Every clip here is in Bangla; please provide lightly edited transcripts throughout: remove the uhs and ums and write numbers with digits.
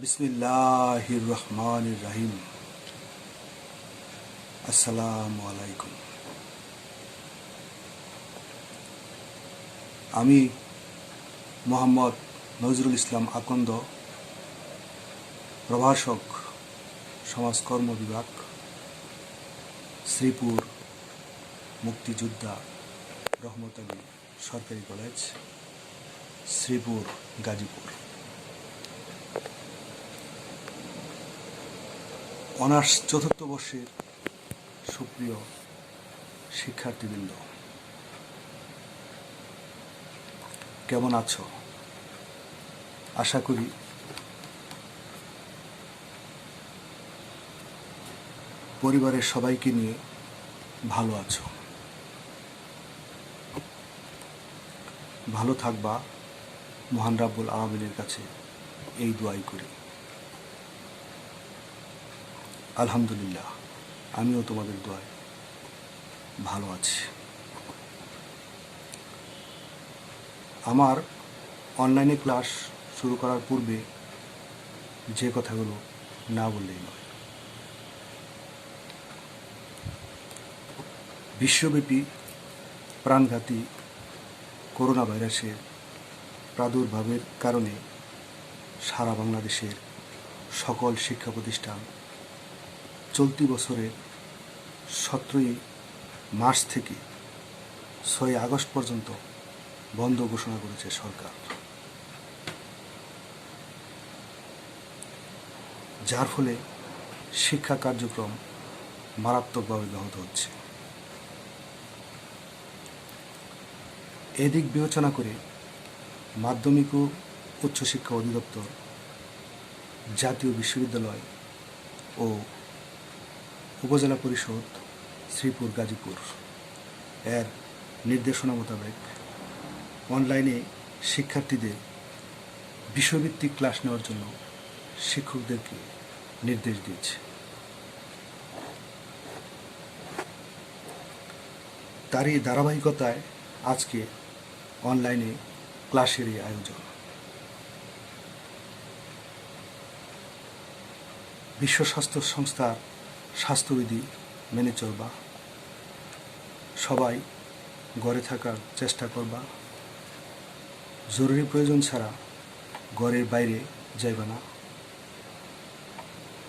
বিসমিল্লাহির রহমানির রহিম। আসসালামু আলাইকুম। আমি মোহাম্মদ নজরুল ইসলাম আকন্দ, প্রভাষক, সমাজকর্ম বিভাগ, শ্রীপুর মুক্তিযোদ্ধা রহমত আলী সরকারি কলেজ, শ্রীপুর, গাজীপুর। অনার্স চতুর্থ বর্ষের সুপ্রিয় শিক্ষার্থীবৃন্দ, কেমন আছো? আশা করি পরিবারের সবাইকে নিয়ে ভালো আছো। ভালো থাকবা, মহান রাব্বুল আলামিনের কাছে এই দোয়াই করি। আলহামদুলিল্লাহ, আমিও তোমাদের দোয়ায় ভালো আছি। আমার অনলাইনে ক্লাস শুরু করার পূর্বে যে কথাগুলো না বললেই নয়। বিশ্বব্যাপী প্রাণঘাতী করোনা ভাইরাসের প্রাদুর্ভাবের কারণে সারা বাংলাদেশের সকল শিক্ষা প্রতিষ্ঠান চলতি বছরের 17ই মার্চ থেকে 6ই আগস্ট পর্যন্ত বন্ধ ঘোষণা করেছে সরকার, যার ফলে শিক্ষা কার্যক্রম মারাত্মকভাবে ব্যাহত হচ্ছে। এদিক বিবেচনা করে মাধ্যমিক ও উচ্চশিক্ষা অধিদপ্তর, জাতীয় বিশ্ববিদ্যালয় ও উপজেলা পরিষদ শ্রীপুর, গাজীপুর এর নির্দেশনা মোতাবেক অনলাইনে শিক্ষার্থীদের বিষয়ভিত্তিক ক্লাস নেওয়ার জন্য শিক্ষকদেরকে নির্দেশ দিয়েছে। তারই ধারাবাহিকতায় আজকে অনলাইনে ক্লাসের এই আয়োজন। বিশ্ব স্বাস্থ্য সংস্থার স্বাস্থ্যবিধি মেনে চলবা, সবাই ঘরে থাকার চেষ্টা করবা, জরুরি প্রয়োজন ছাড়া ঘরের বাইরে যাইবা না,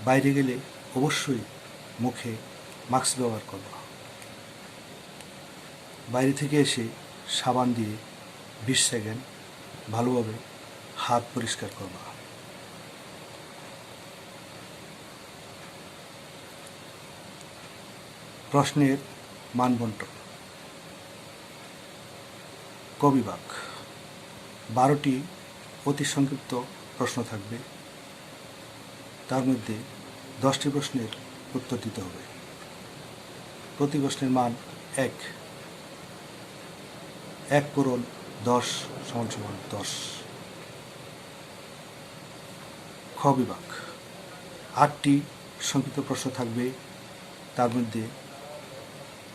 বাইরে গেলে অবশ্যই মুখে মাস্ক ব্যবহার করবা, বাইরে থেকে এসে সাবান দিয়ে 20 সেকেন্ড ভালোভাবে হাত পরিষ্কার করবা। প্রশ্নের মানবন্টন। ক বিভাগ 12টি অতি সংক্ষিপ্ত প্রশ্ন থাকবে, তার মধ্যে 10টি প্রশ্নের উত্তর দিতে হবে। প্রতি প্রশ্নের মান 1 পূরণ 10 = 10। খ বিভাগ 8টি সংক্ষিপ্ত প্রশ্ন থাকবে, তার মধ্যে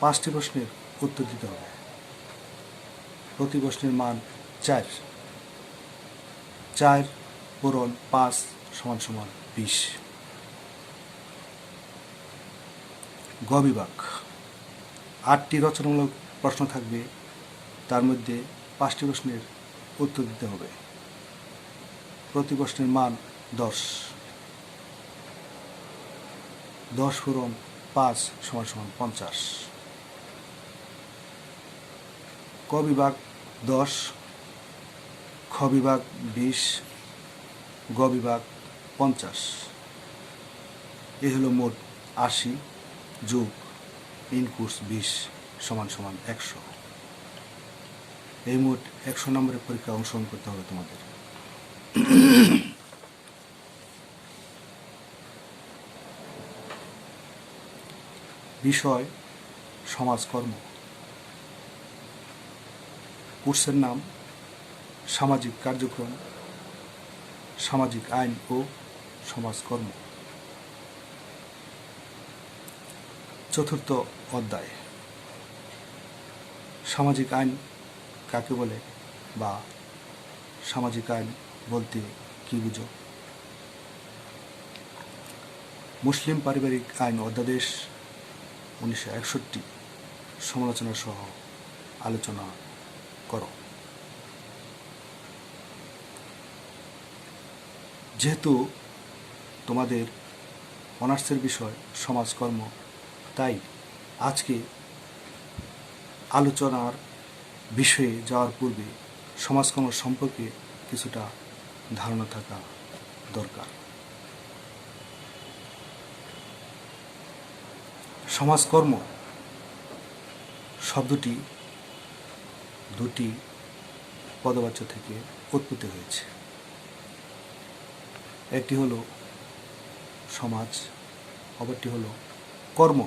5টি প্রশ্নের উত্তর দিতে হবে। প্রতি প্রশ্নের মান 4 পূরণ 5 = 20। গ বিভাগ 8টি রচনামূলক প্রশ্ন থাকবে, তার মধ্যে 5টি প্রশ্নের উত্তর দিতে হবে। প্রতি প্রশ্নের মান 10 পূরণ 5 = 50। ক বিভাগ 10, খ বিভাগ 20, গ বিভাগ 50। এ হলো মোট 80 যোগ ইনকোর্স 20 = 100। এই মোট 100 নম্বরের পরীক্ষা অংশগ্রহণ করতে হবে তোমাদের। বিষয় সমাজকর্ম। কোর্সের নাম সামাজিক কার্যক্রম, সামাজিক আইন ও সমাজকর্ম। চতুর্থ অধ্যায়। সামাজিক আইন কাকে বলে বা সামাজিক আইন বলতে কী বুঝো? মুসলিম পারিবারিক আইন অধ্যাদেশ 1961 সমালোচনা সহ আলোচনা করো। যেহেতু তোমাদের অনার্সের বিষয় সমাজকর্ম, তাই আজকে আলোচনার বিষয়ে যাওয়ার পূর্বে সমাজকর্ম সম্পর্কে কিছুটা ধারণা থাকা দরকার। সমাজকর্ম শব্দটি দুটি পদবাচ্য থেকে উৎপত্তি হয়েছে। একটি হলো সমাজ, অপরটি হলো কর্ম।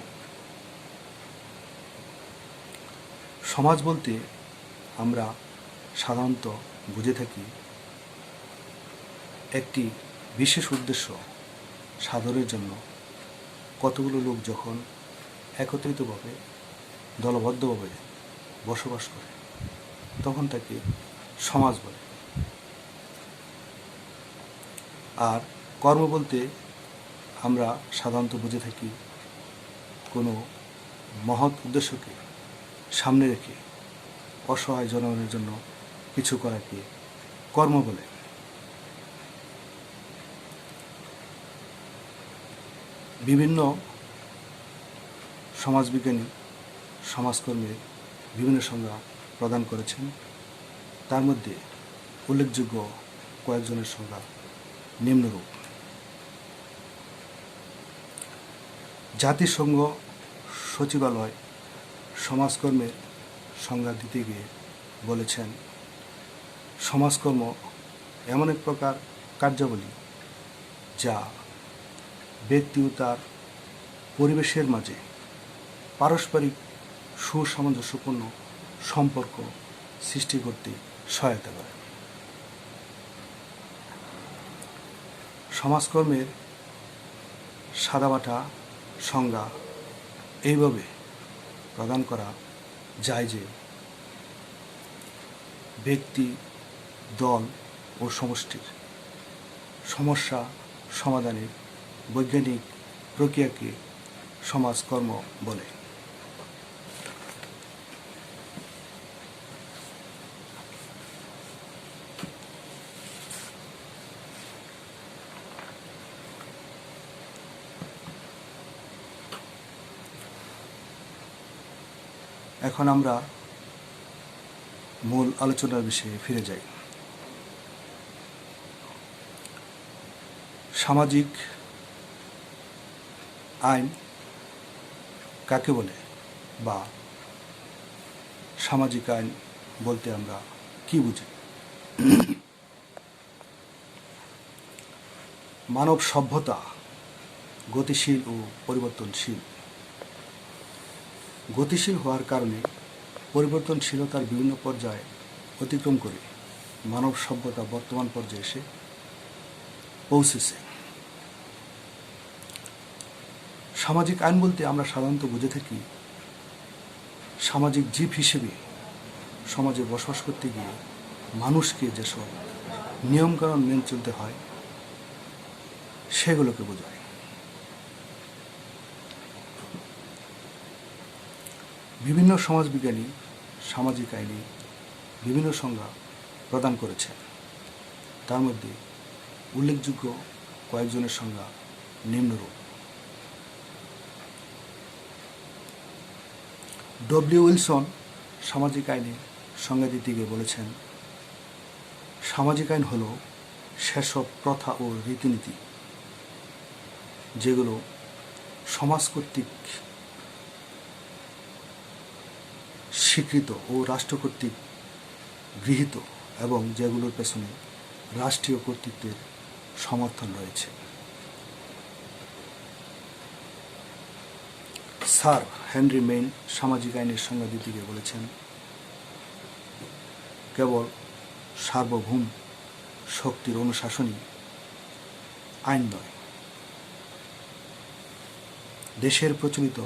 সমাজ বলতে আমরা সাধারণত বুঝে থাকি একটি বিশেষ উদ্দেশ্য সাধনের জন্য কতগুলো লোক যখন একত্রিতভাবে দলবদ্ধভাবে বসবাস করে তখন তাকে সমাজ বলে। আর কর্ম বলতে আমরা সাধারণত বুঝে থাকি কোনো মহৎ উদ্দেশ্যকে সামনে রেখে অসহায় জনগণের জন্য কিছু করাকে কর্ম বলে। বিভিন্ন সমাজবিজ্ঞানী সমাজকর্মের বিভিন্ন সংজ্ঞা প্রদান করেছেন। তার মধ্যে উল্লেখযোগ্য কয়েকজনের সংজ্ঞা নিম্নরূপ। জাতিসংঘ সচিবালয় সমাজকর্মের সংজ্ঞা দিতে গিয়ে বলেছেন, সমাজকর্ম এমন এক প্রকার কার্যাবলী যা ব্যক্তি ও তার পরিবেশের মাঝে পারস্পরিক সুসামঞ্জস্যপূর্ণ সম্পর্ক সৃষ্টি করতে সহায়তা করে। সমাজকর্মের সাদামাটা সংজ্ঞা এইভাবে প্রদান করা যায় যে ব্যক্তি, দল ও সমষ্টির সমস্যা সমাধানের বৈজ্ঞানিক প্রক্রিয়াকে সমাজকর্ম বলে। এখন আমরা মূল আলোচনার বিষয়ে ফিরে যাই। সামাজিক আইন কাকে বলে বা সামাজিক আইন বলতে আমরা কি বুঝি? মানব সভ্যতা গতিশীল ও পরিবর্তনশীল। গতিশীল হওয়ার কারণে পরিবর্তনশীলতার বিভিন্ন পর্যায়ে অতিক্রম করে মানব সভ্যতা বর্তমান পর্যায়ে এসে পৌঁছেছে। সামাজিক আইন বলতে আমরা সাধারণত বুঝে থাকি সামাজিক জীব হিসেবে সমাজে বসবাস করতে গিয়ে মানুষকে যেসব নিয়মকানুন মেনে চলতে হয় সেগুলোকে বোঝায়। বিভিন্ন সমাজবিজ্ঞানী সামাজিক আইনে বিভিন্ন সংজ্ঞা প্রদান করেছেন। তার মধ্যে উল্লেখযোগ্য কয়েকজনের সংজ্ঞা নিম্নরূপ। ডব্লিউ উইলসন সামাজিক আইনে সংজ্ঞা দিতে গিয়ে বলেছেন, সামাজিক আইন হল সেসব প্রথা ও রীতিনীতি যেগুলো সমাজ কর্তৃক স্বীকৃত ও রাষ্ট্র কর্তৃক গৃহীত এবং যেগুলোর পেছনে রাষ্ট্রীয় কর্তৃত্বের সমর্থন রয়েছে। স্যার হেনরি মেইন সামাজিক আইনের সংজ্ঞা দিতে গিয়ে বলেছেন, কেবল সার্বভৌম শক্তির অনুশাসনই আইন নয়, দেশের প্রচলিত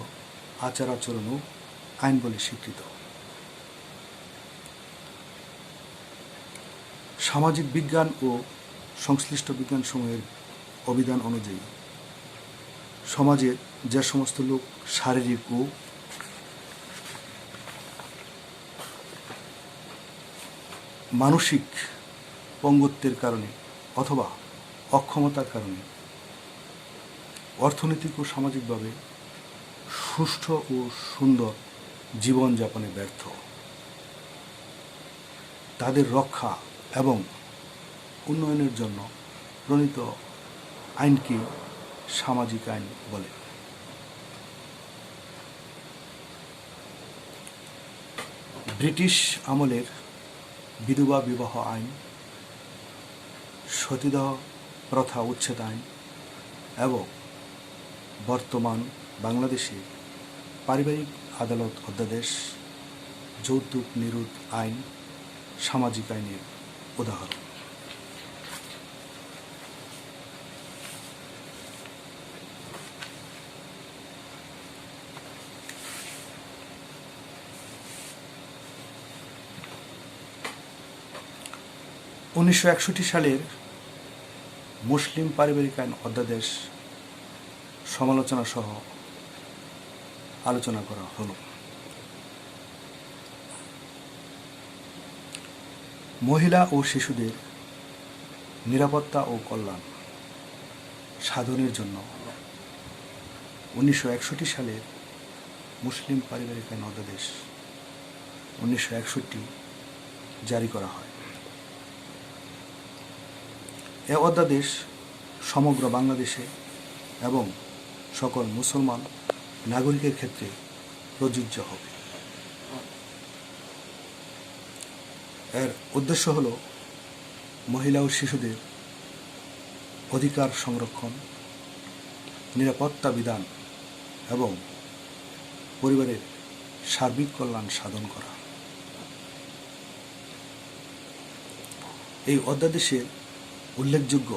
আচার আচরণও আইন বলে স্বীকৃত। সামাজিক বিজ্ঞান ও সংশ্লিষ্ট বিজ্ঞানসমূহের অভিধান অনুযায়ী সমাজের যে সমস্ত লোক শারীরিক ও মানসিক পঙ্গুত্বের কারণে অথবা অক্ষমতার কারণে অর্থনৈতিক ও সামাজিকভাবে সুষ্ঠু ও সুন্দর জীবনযাপনে ব্যর্থ, তাদের রক্ষা এবং উন্নয়নের জন্য প্রণীত আইনকে সামাজিক আইন বলে। ব্রিটিশ আমলের বিধবা বিবাহ আইন, সতীদাহ প্রথা উচ্ছেদ আইন এবং বর্তমান বাংলাদেশে পারিবারিক আদালত অধ্যাদেশ, যৌতুক নিরোধ আইন সামাজিক আইনের উদাহরণ। (1961) সালের মুসলিম পারিবারিক আইন অধ্যাদেশ সমালোচনা সহ আলোচনা করা হলো। মহিলা ও শিশুদের নিরাপত্তা ও কল্যাণ সাধনের জন্য 1961 সালের মুসলিম পারিবারিক আইন অধ্যাদেশ 1961 জারি করা হয়। এ অধ্যাদেশ সমগ্র বাংলাদেশে এবং সকল মুসলমান নাগরিকের ক্ষেত্রে প্রযোজ্য হবে। এর উদ্দেশ্য হল মহিলা ও শিশুদের অধিকার সংরক্ষণ, নিরাপত্তা বিধান এবং পরিবারের সার্বিক কল্যাণ সাধন করা। এই অধ্যাদেশের উল্লেখযোগ্য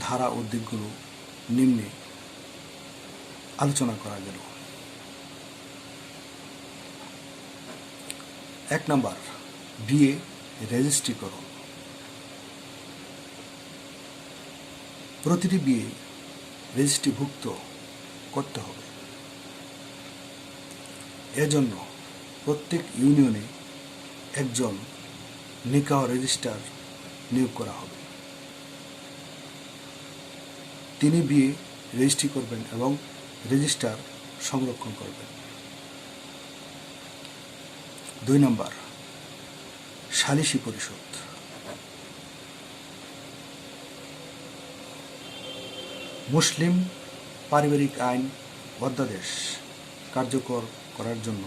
ধারা ও দিকগুলো নিম্নে আলোচনা করা গেল। 1 নম্বর, বিয়ে রেজিস্ট্রিকরণ। প্রতিটি বিয়ে রেজিস্ট্রিভুক্ত করতে হবে। এজন্য প্রত্যেক ইউনিয়নে একজন নিকাহ রেজিস্ট্রার নিয়োগ করা হবে। তিনি বিয়ে রেজিস্ট্রি করবেন এবং রেজিস্টার সংরক্ষণ করবেন। 2 নম্বর, সালিসি পরিষদ। মুসলিম পারিবারিক আইন অধ্যাদেশ কার্যকর করার জন্য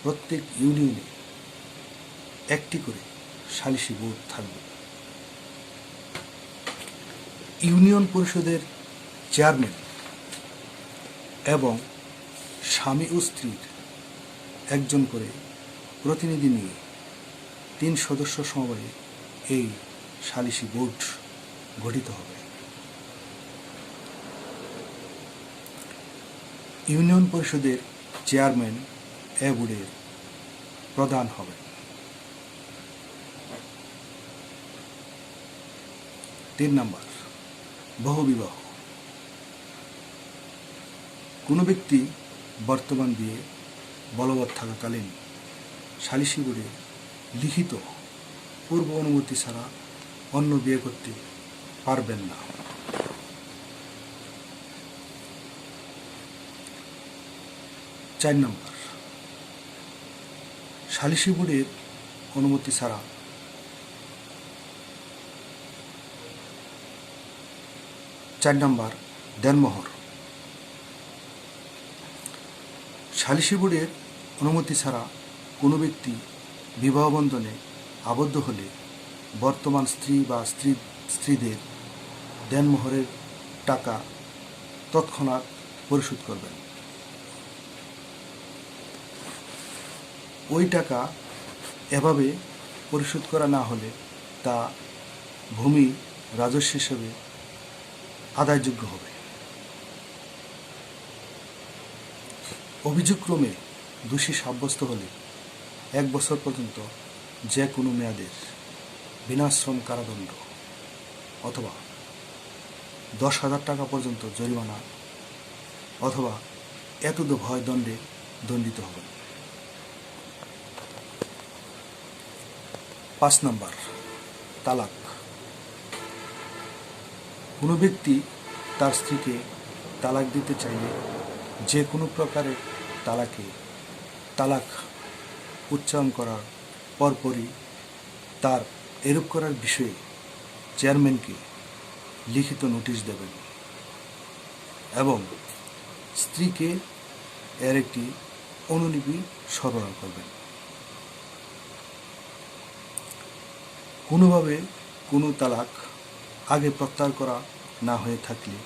প্রত্যেক ইউনিয়নে একটি করে সালিসি বোর্ড থাকবে। ইউনিয়ন পরিষদের চেয়ারম্যান এবং স্বামী ও স্ত্রীর একজন করে প্রতিনিধি নিয়ে 3 সদস্য সমবায়ে এই সালিসি বোর্ড গঠিত হবে। ইউনিয়ন পরিষদের চেয়ারম্যান এ বোর্ডের প্রধান হবে। 3 নম্বর, বহুবিবাহ। কোনো ব্যক্তি বর্তমান বিয়ে বলবৎ থাকাকালীন সালিসি বোর্ডে লিখিত পূর্ব অনুমতি ছাড়া অন্য বিয়ে করতে পারবেন না। 4 নম্বর, সালিসি বোর্ডের অনুমতি ছাড়া দেনমোহর। সালিসি বোর্ডের অনুমতি ছাড়া কোনো ব্যক্তি বিবাহ বন্ধনে আবদ্ধ হলে বর্তমান স্ত্রী বা স্ত্রীদের দেনমোহরের টাকা তৎক্ষণাৎ পরিশোধ করবেন। ওই টাকা এভাবে পরিশোধ করা না হলে তা ভূমি রাজস্ব হিসেবে আদায়যোগ্য হবে। অভিযোগক্রমে দোষী সাব্যস্ত হলে 1 বছর পর্যন্ত যে কোনো মেয়াদের বিনাশ্রম কারাদণ্ড অথবা 10,000 টাকা পর্যন্ত জরিমানা অথবা এতদ ভয় দণ্ডে দণ্ডিত হবেন। 5 নম্বর, তালাক। কোনো ব্যক্তি তার স্ত্রীকে তালাক দিতে চাইলে যে কোনো প্রকারের তালাক উচ্চারণ করার পরপরই তার এরূপ করার বিষয়ে চেয়ারম্যানকে লিখিত নোটিশ দেবেন এবং স্ত্রীকে এর একটি অনুলিপি সরবরাহ করবেন। কোনোভাবে কোনো তালাক আগে প্রত্যাহার করা না হয়ে থাকলে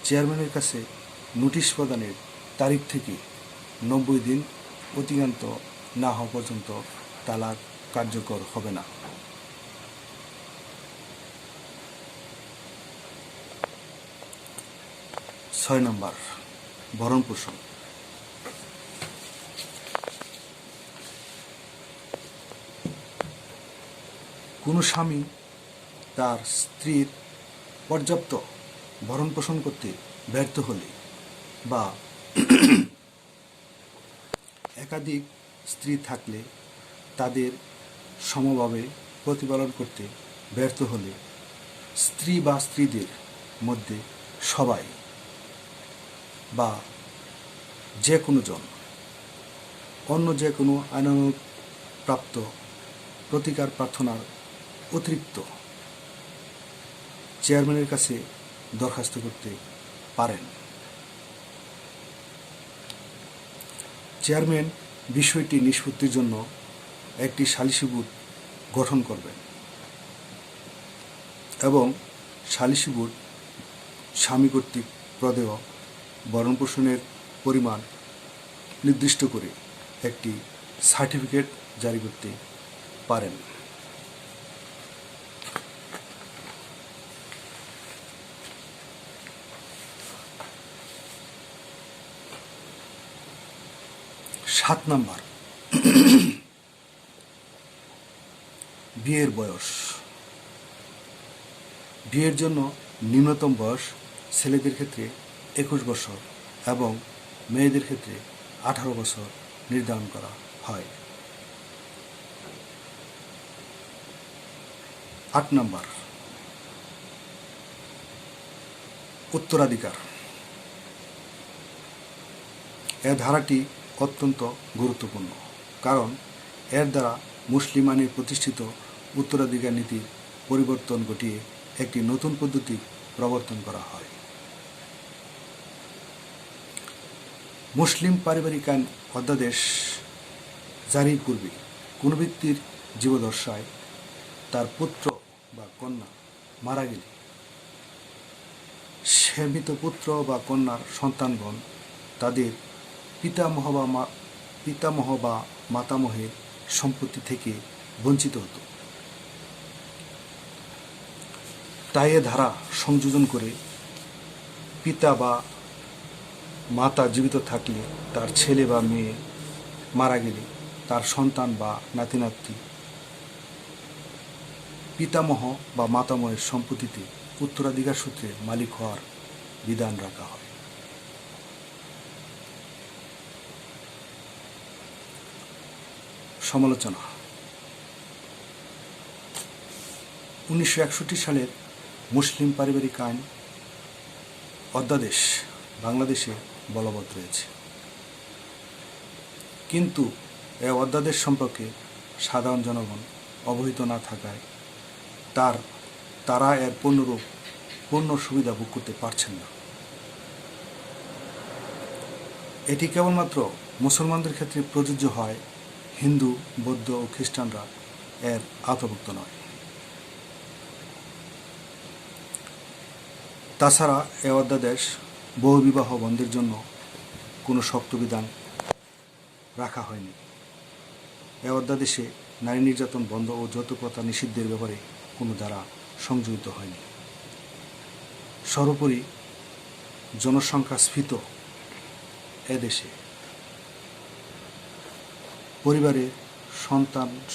চেয়ারম্যানের কাছে নোটিশ প্রদানের তারিখ থেকে 90 দিন অতিক্রান্ত না হওয়া পর্যন্ত তালাক কার্যকর হবে না। 6 নম্বর, ভরণ-পোষণ। কোনো স্বামী তার স্ত্রীর পর্যাপ্ত ভরণ-পোষণ করতে ব্যর্থ হলে বা একাধিক স্ত্রী থাকলে তাদের সমভাবে প্রতিপালন করতে ব্যর্থ হলে স্ত্রী বা স্ত্রীদের মধ্যে সবাই বা যে কোনো জন অন্য যে কোনো আইনানুগ প্রাপ্ত প্রতিকার প্রার্থনার অতিরিক্ত চেয়ারম্যানের কাছে দরখাস্ত করতে পারেন। চেয়ারম্যান বিষয়টি নিষ্পত্তির জন্য একটি সালিসি বোর্ড গঠন করবেন এবং সালিসি বোর্ড স্বামী কর্তৃক প্রদেয় ভরণ-পোষণের পরিমাণ নির্দিষ্ট করে একটি সার্টিফিকেট জারি করতে পারেন। 7 নম্বর, বিয়ের বয়স। বিয়ের জন্য নিম্নতম বয়স ছেলেদের ক্ষেত্রে 21 বছর এবং মেয়েদের ক্ষেত্রে 18 বছর নির্ধারণ করা হয়। 8 নম্বর, উত্তরাধিকার। এ ধারাটি অত্যন্ত গুরুত্বপূর্ণ, কারণ এর দ্বারা মুসলিম আইনে প্রতিষ্ঠিত উত্তরাধিকার নীতির পরিবর্তন ঘটিয়ে একটি নতুন পদ্ধতি প্রবর্তন করা হয়। মুসলিম পারিবারিক আইন অধ্যাদেশ জারির পূর্বে কোনো ব্যক্তির জীবদ্দশায় তার পুত্র বা কন্যা মারা গেলে সে মৃত পুত্র বা কন্যার সন্তানগণ তাদের পিতামহ বা মাতামহের সম্পত্তি থেকে বঞ্চিত হতো। তাই এ ধারা সংযোজন করে পিতা বা মাতা জীবিত থাকলে তার ছেলে বা মেয়ে মারা গেলে তার সন্তান বা নাতি নাতনি পিতামহ বা মাতামহের সম্পত্তিতে উত্তরাধিকার সূত্রে মালিক হওয়ার বিধান রাখা হয়। সমালোচনা। 1961 সালের মুসলিম পারিবারিক আইন অধ্যাদেশ বাংলাদেশে বলবৎ রয়েছে, কিন্তু এ অধ্যাদেশ সম্পর্কে সাধারণ জনগণ অবহিত না থাকায় তারা এর পূর্ণ সুবিধা ভোগ করতে পারছেন না। এটি কেবলমাত্র মুসলমানদের ক্ষেত্রে প্রযোজ্য হয়, হিন্দু, বৌদ্ধ ও খ্রিস্টানরা এর আওতাভুক্ত নয়। তাছাড়া এ অধ্যাদেশ বহুবিবাহ বন্ধের জন্য কোনো শক্ত বিধান রাখা হয়নি। এ অধ্যাদেশে নারী নির্যাতন বন্ধ ও যৌতুক প্রথা নিষিদ্ধের ব্যাপারে কোনো ধারা সংযোজিত হয়নি। সর্বোপরি জনসংখ্যা স্ফীত এদেশে পরিবারে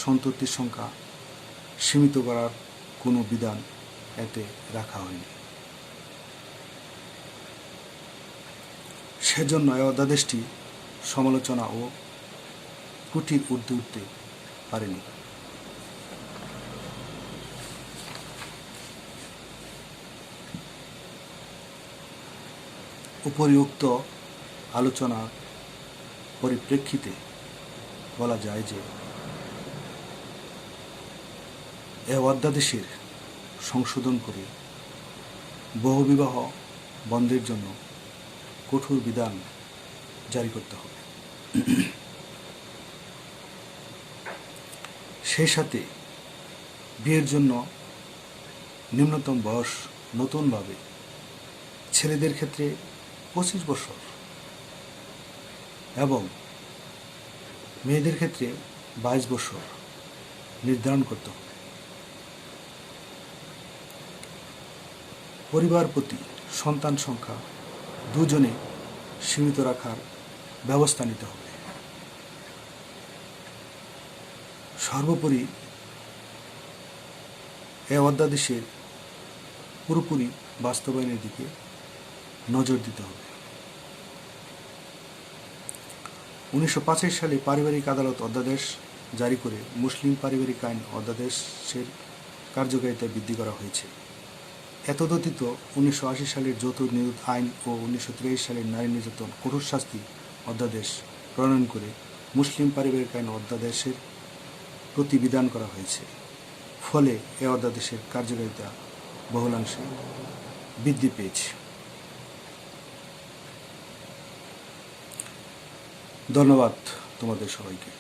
সন্ততির সংখ্যা সীমিত করার কোনো বিধান এতে রাখা হয়নি। সেজন্য এই অধ্যাদেশটি সমালোচনা ও ত্রুটির ঊর্ধ্বে উঠতে পারেনি। উপরিউক্ত আলোচনার পরিপ্রেক্ষিতে বলা যায় যে এ অধ্যাদেশের সংশোধন করে বহুবিবাহ বন্ধের জন্য কঠোর বিধান জারি করতে হবে। সেই সাথে বিয়ের জন্য নিম্নতম বয়স নতুনভাবে ছেলেদের ক্ষেত্রে 25 বছর এবং মেয়েদের ক্ষেত্রে 22 বছর নির্ধারণ করতে হবে। পরিবার প্রতি সন্তান সংখ্যা 2 জনে সীমিত রাখার ব্যবস্থা নিতে হবে। সর্বোপরি এই অধ্যাদেশের পুরোপুরি বাস্তবায়নের দিকে নজর দিতে হবে। 1985 সালে পারিবারিক আদালত অধ্যাদেশ জারি করে মুসলিম পারিবারিক আইন অধ্যাদেশের কার্যকারিতা বৃদ্ধি করা হয়েছে। এতদতীত 1980 সালের যৌথ নিযুত আইন ও 1983 সালের নারী নির্যাতন কঠোর শাস্তি অধ্যাদেশ প্রণয়ন করে মুসলিম পারিবারিক আইন অধ্যাদেশের প্রতিবিধান করা হয়েছে। ফলে এ অধ্যাদেশের কার্যকারিতা বহুলাংশে বৃদ্ধি পেয়েছে। ধন্যবাদ তোমাদের সবাইকে।